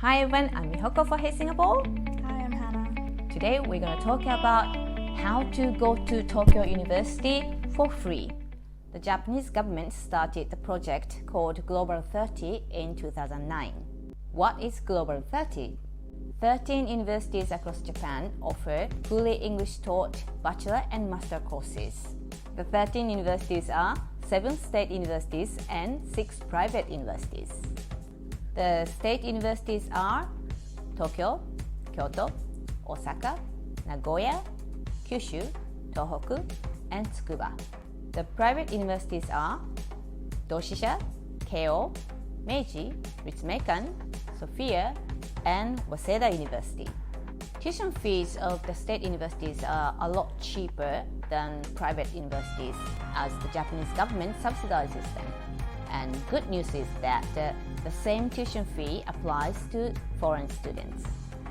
Hi everyone, I'm Mihoko for Hey Singapore. Hi, I'm Hana. Today we're going to talk about how to go to Tokyo University for free. The Japanese government started the project called Global 30 in 2009. What is Global 30? 13 universities across Japan offer fully English-taught bachelor and master courses. The 13 universities are 7 state universities and 6 private universities. The state universities are Tokyo, Kyoto, Osaka, Nagoya, Kyushu, Tohoku, and Tsukuba. The private universities are Doshisha, Keio, Meiji, Ritsumeikan, Sophia, and Waseda University. Tuition fees of the state universities are a lot cheaper than private universities as the Japanese government subsidizes them. And good news is that the same tuition fee applies to foreign students.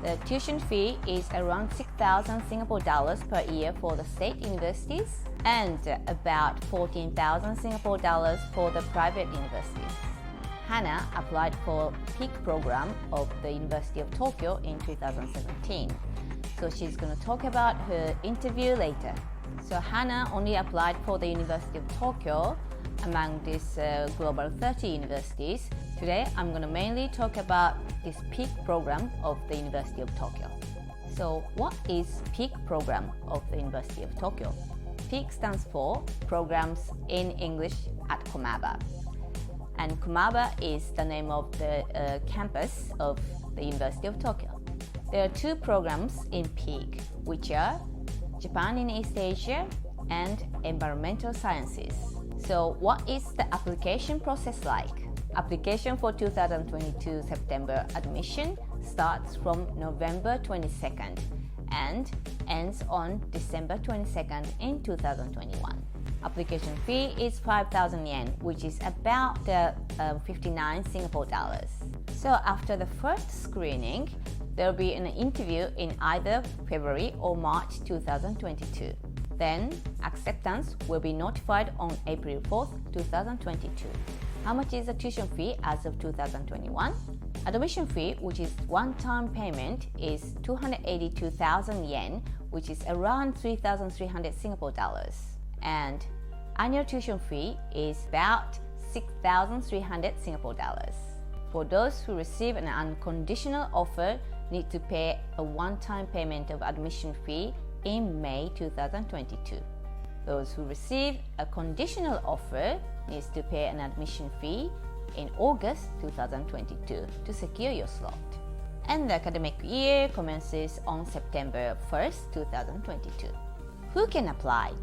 The tuition fee is around 6,000 Singapore dollars per year for the state universities and about 14,000 Singapore dollars for the private universities. Hana applied for PEAK program of the University of Tokyo in 2017. So she's going to talk about her interview later. So Hana only applied for the University of Tokyo among these Global 30 universities. Today I'm going to mainly talk about this PEAK program of the University of Tokyo. So what is PEAK program of the University of Tokyo? PEAK stands for Programs in English at Komaba. And Komaba is the name of the campus of the University of Tokyo. There are 2 programs in PEAK, which are Japan in East Asia and Environmental Sciences. So what is the application process like? Application for 2022 September admission starts from November 22nd and ends on December 22nd in 2021. Application fee is 5,000 yen, which is about 59 Singapore dollars. So after the first screening, there will be an interview in either February or March 2022. Then acceptance will be notified on April 4th, 2022. How much is the tuition fee as of 2021? Admission fee, which is one-time payment, is 282,000 yen, which is around 3,300 Singapore dollars. And annual tuition fee is about 6,300 Singapore dollars. For those who receive an unconditional offer, need to pay a one-time payment of admission fee in May 2022. Those who receive a conditional offer needs to pay an admission fee in August 2022 to secure your slot. And the academic year commences on September 1st, 2022. Who can apply?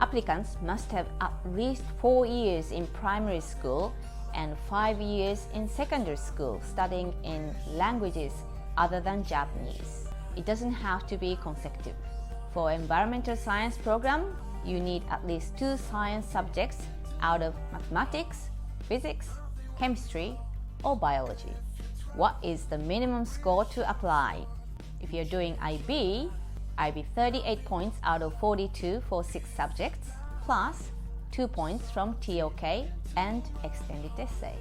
Applicants must have at least 4 years in primary school and 5 years in secondary school studying in languages other than Japanese. It doesn't have to be consecutive. For environmental science program, you need at least 2 science subjects out of mathematics, physics, chemistry, or biology. What is the minimum score to apply? If you're doing IB 38 points out of 42 for 6 subjects, plus 2 points from TOK and extended essay.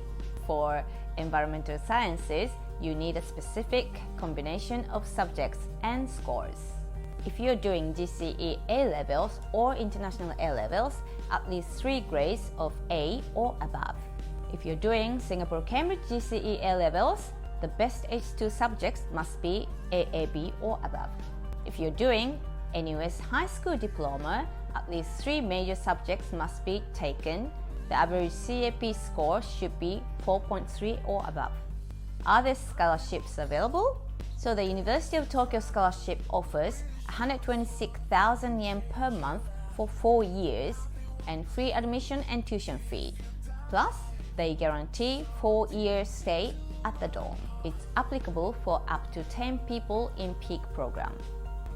For environmental sciences, you need a specific combination of subjects and scores. If you're doing GCE A-levels or International A-levels, at least 3 grades of A or above. If you're doing Singapore-Cambridge GCE A-levels, the best H2 subjects must be AAB or above. If you're doing NUS High School Diploma, at least 3 major subjects must be taken. The average CAP score should be 4.3 or above. Are there scholarships available? So the University of Tokyo Scholarship offers 126,000 yen per month for 4 years and free admission and tuition fee. Plus, they guarantee 4-year stay at the dorm. It's applicable for up to 10 people in PEAK program.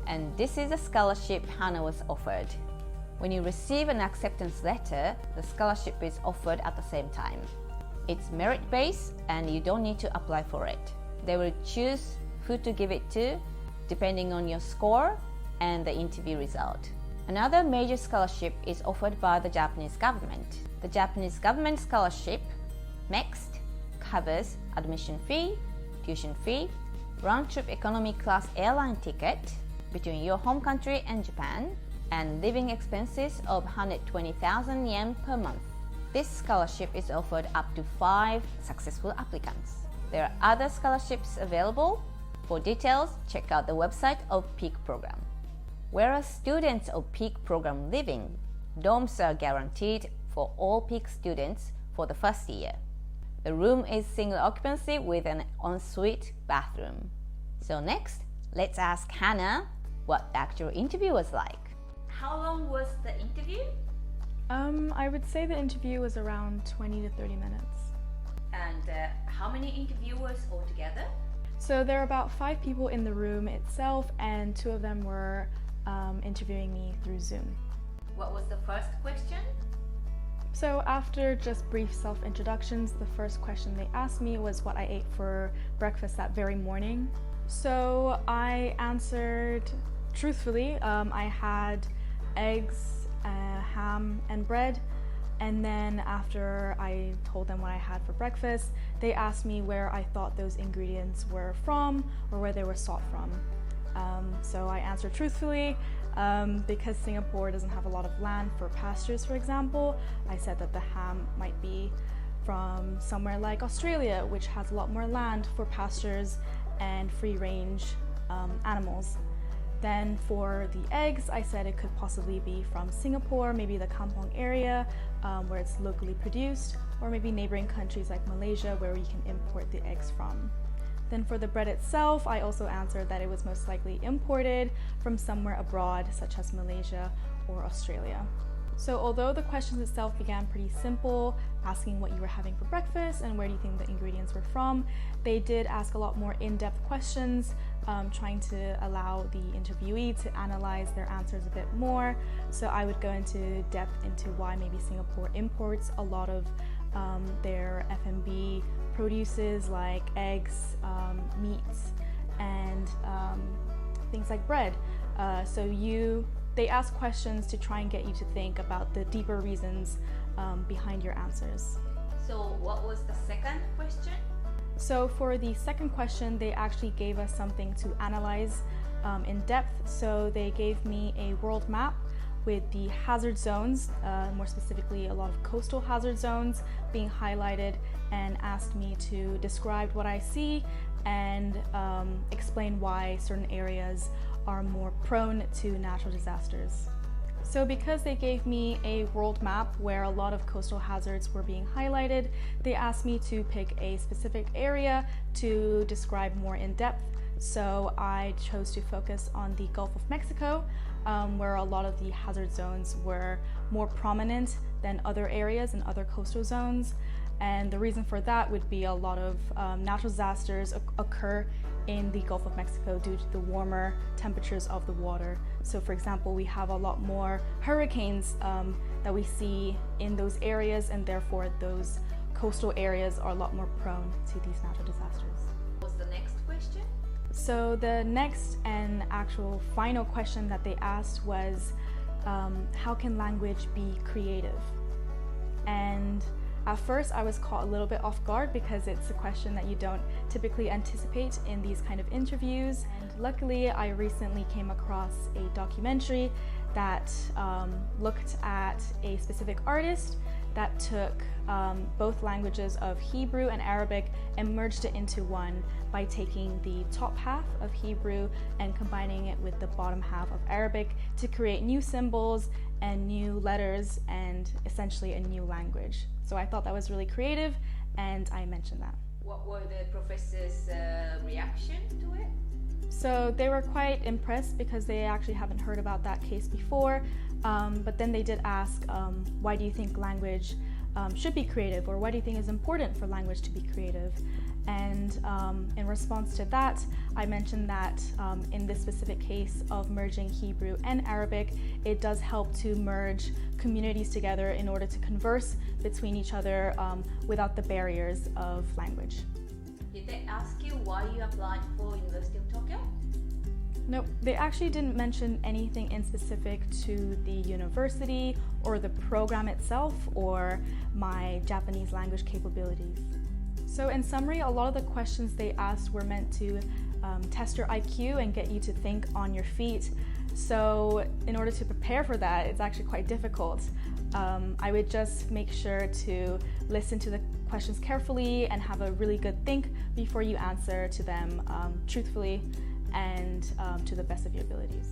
And this is a scholarship Hana was offered. When you receive an acceptance letter, the scholarship is offered at the same time. It's merit-based and you don't need to apply for it. They will choose who to give it to depending on your score and the interview result. Another major scholarship is offered by the Japanese government. The Japanese government scholarship, MEXT, covers admission fee, tuition fee, round-trip economy class airline ticket between your home country and Japan, and living expenses of 120,000 yen per month. This scholarship is offered up to 5 successful applicants. There are other scholarships available. For details, check out the website of PEAK program. Whereas students of PEAK program living, dorms are guaranteed for all PEAK students for the first year. The room is single occupancy with an ensuite bathroom. So next, let's ask Hana what the actual interview was like. How long was the interview? I would say the interview was around 20 to 30 minutes. And how many interviewers altogether? So there are about 5 people in the room itself, and 2 of them were interviewing me through Zoom. What was the first question? So after just brief self-introductions, the first question they asked me was what I ate for breakfast that very morning. So I answered truthfully. I had eggs, ham and bread, and then after I told them what I had for breakfast, they asked me where I thought those ingredients were from or where they were sought from. So I answered truthfully. Because Singapore doesn't have a lot of land for pastures, for example, I said that the ham might be from somewhere like Australia, which has a lot more land for pastures and free-range animals. Then for the eggs, I said it could possibly be from Singapore, maybe the Kampong area where it's locally produced, or maybe neighboring countries like Malaysia where we can import the eggs from. Then for the bread itself, I also answered that it was most likely imported from somewhere abroad, such as Malaysia or Australia. So although the questions itself began pretty simple, asking what you were having for breakfast and where do you think the ingredients were from, they did ask a lot more in-depth questions, trying to allow the interviewee to analyze their answers a bit more. So I would go into depth into why maybe Singapore imports a lot of their F&B produces like eggs, meats, and things like bread. They ask questions to try and get you to think about the deeper reasons behind your answers. So what was the second question? So for the second question, they actually gave us something to analyze in depth. So they gave me a world map with the hazard zones, more specifically a lot of coastal hazard zones being highlighted, and asked me to describe what I see and explain why certain areas are more prone to natural disasters. So because they gave me a world map where a lot of coastal hazards were being highlighted, they asked me to pick a specific area to describe more in depth. So I chose to focus on the Gulf of Mexico, where a lot of the hazard zones were more prominent than other areas and other coastal zones. And the reason for that would be a lot of natural disasters occur in the Gulf of Mexico due to the warmer temperatures of the water. So for example, we have a lot more hurricanes that we see in those areas, and therefore those coastal areas are a lot more prone to these natural disasters. What was the next question? So the next and actual final question that they asked was, how can language be creative? And at first I was caught a little bit off guard because it's a question that you don't typically anticipate in these kind of interviews. And luckily I recently came across a documentary that looked at a specific artist that took both languages of Hebrew and Arabic and merged it into one by taking the top half of Hebrew and combining it with the bottom half of Arabic to create new symbols and new letters and essentially a new language. So I thought that was really creative, and I mentioned that. What were the professors' reaction to it? So they were quite impressed because they actually haven't heard about that case before. But then they did ask, why do you think language should be creative, or why do you think it's important for language to be creative? And in response to that, I mentioned that in this specific case of merging Hebrew and Arabic, it does help to merge communities together in order to converse between each other without the barriers of language. Did they ask you why you applied for University of Tokyo? Nope, they actually didn't mention anything in specific to the university or the program itself or my Japanese language capabilities. So in summary, a lot of the questions they asked were meant to test your IQ and get you to think on your feet. So in order to prepare for that, it's actually quite difficult. I would just make sure to listen to the questions carefully and have a really good think before you answer to them truthfully and to the best of your abilities.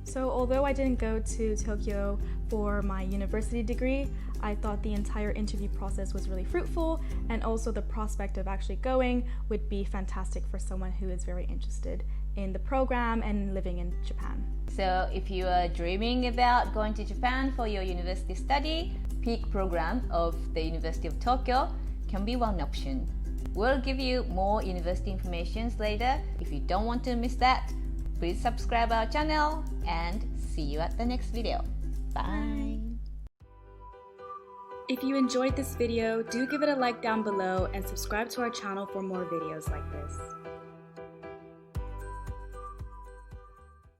So although I didn't go to Tokyo for my university degree, I thought the entire interview process was really fruitful, and also the prospect of actually going would be fantastic for someone who is very interested in the program and living in Japan. So if you are dreaming about going to Japan for your university study, PEAK program of the University of Tokyo can be one option. We'll give you more university information later. If you don't want to miss that, please subscribe our channel and see you at the next video. Bye! If you enjoyed this video, do give it a like down below and subscribe to our channel for more videos like this.